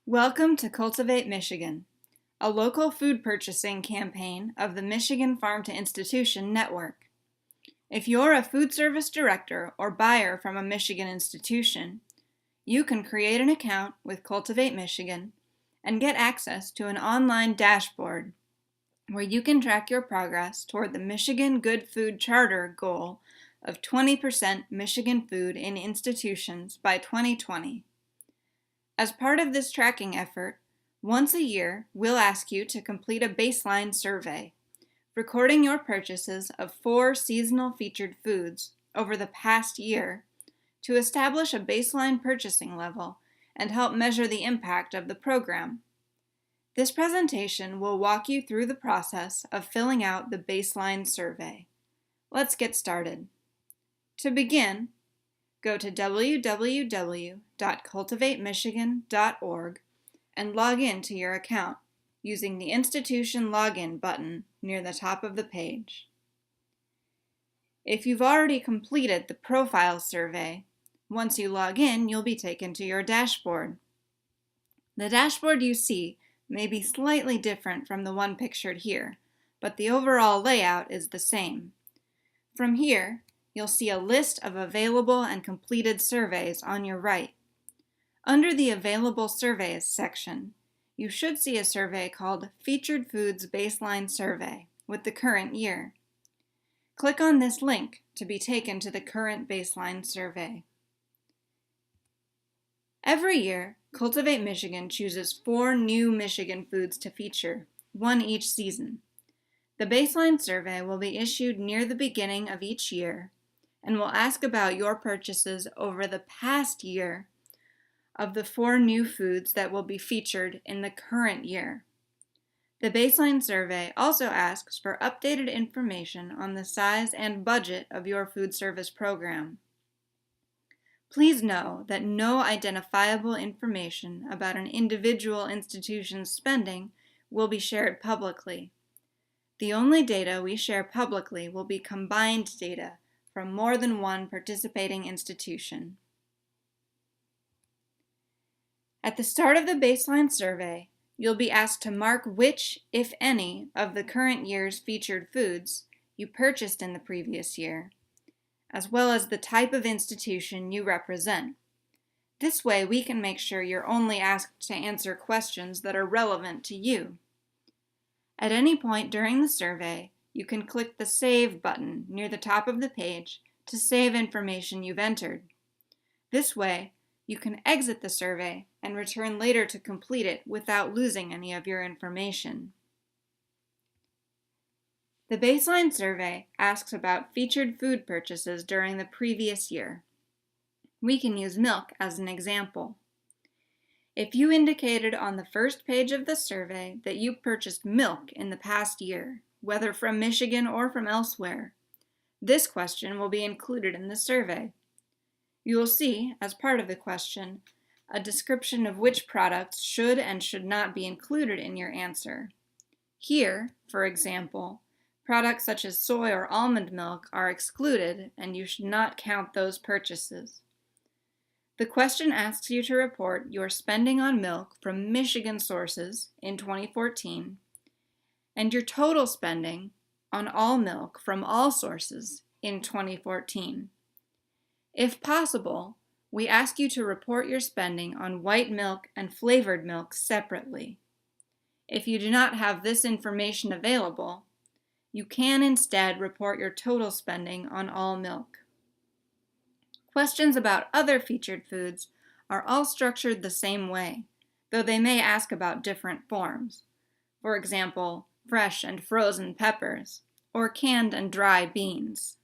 Welcome to Cultivate Michigan, a local food purchasing campaign of the Michigan Farm to Institution Network. If you're a food service director or buyer from a Michigan institution, you can create an account with Cultivate Michigan and get access to an online dashboard where you can track your progress toward the Michigan Good Food Charter goal of 20% Michigan food in institutions by 2020. As part of this tracking effort, once a year, we'll ask you to complete a baseline survey, recording your purchases of 4 seasonal featured foods over the past year to establish a baseline purchasing level and help measure the impact of the program. This presentation will walk you through the process of filling out the baseline survey. Let's get started. To begin, go to www.cultivatemichigan.org and log in to your account using the Institution Login button near the top of the page. If you've already completed the profile survey, once you log in, you'll be taken to your dashboard. The dashboard you see may be slightly different from the one pictured here, but the overall layout is the same. From here, you'll see a list of available and completed surveys on your right. Under the Available Surveys section, you should see a survey called Featured Foods Baseline Survey with the current year. Click on this link to be taken to the current baseline survey. Every year, Cultivate Michigan chooses 4 new Michigan foods to feature, one each season. The baseline survey will be issued near the beginning of each year and will ask about your purchases over the past year of the 4 new foods that will be featured in the current year. The baseline survey also asks for updated information on the size and budget of your food service program. Please know that no identifiable information about an individual institution's spending will be shared publicly. The only data we share publicly will be combined data from more than one participating institution. At the start of the baseline survey, you'll be asked to mark which, if any, of the current year's featured foods you purchased in the previous year, as well as the type of institution you represent. This way, we can make sure you're only asked to answer questions that are relevant to you. At any point during the survey, you can click the Save button near the top of the page to save information you've entered. This way, you can exit the survey and return later to complete it without losing any of your information. The baseline survey asks about featured food purchases during the previous year. We can use milk as an example. If you indicated on the first page of the survey that you purchased milk in the past year, whether from Michigan or from elsewhere, this question will be included in the survey. You will see, as part of the question, a description of which products should and should not be included in your answer. Here, for example, products such as soy or almond milk are excluded and you should not count those purchases. The question asks you to report your spending on milk from Michigan sources in 2014 and your total spending on all milk from all sources in 2014. If possible, we ask you to report your spending on white milk and flavored milk separately. If you do not have this information available, you can instead report your total spending on all milk. Questions about other featured foods are all structured the same way, though they may ask about different forms. For example, fresh and frozen peppers, or canned and dry beans.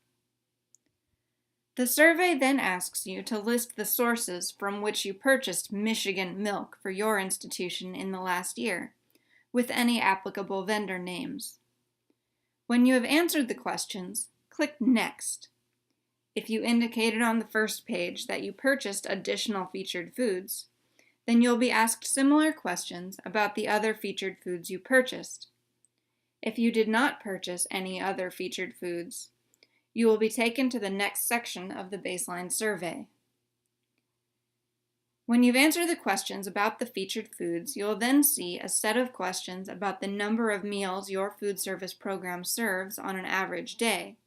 The survey then asks you to list the sources from which you purchased Michigan milk for your institution in the last year, with any applicable vendor names. When you have answered the questions, click Next. If you indicated on the first page that you purchased additional featured foods, then you'll be asked similar questions about the other featured foods you purchased. If you did not purchase any other featured foods, you will be taken to the next section of the baseline survey. When you've answered the questions about the featured foods, you'll then see a set of questions about the number of meals your food service program serves on an average day,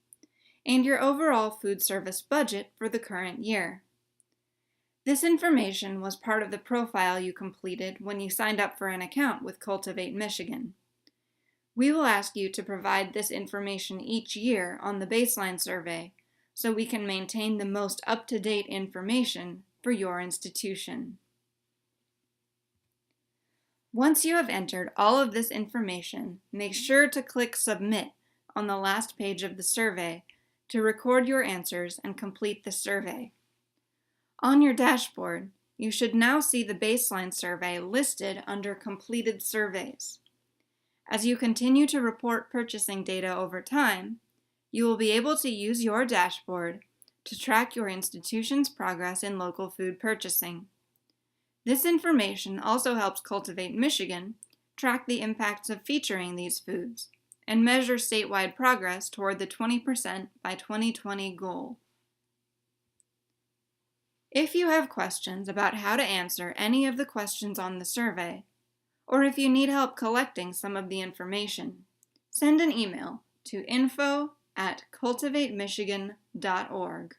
and your overall food service budget for the current year. This information was part of the profile you completed when you signed up for an account with Cultivate Michigan. We will ask you to provide this information each year on the baseline survey so we can maintain the most up-to-date information for your institution. Once you have entered all of this information, make sure to click Submit on the last page of the survey to record your answers and complete the survey. On your dashboard, you should now see the baseline survey listed under Completed Surveys. As you continue to report purchasing data over time, you will be able to use your dashboard to track your institution's progress in local food purchasing. This information also helps Cultivate Michigan track the impacts of featuring these foods and measure statewide progress toward the 20% by 2020 goal. If you have questions about how to answer any of the questions on the survey, or if you need help collecting some of the information, send an email to info@cultivatemichigan.org.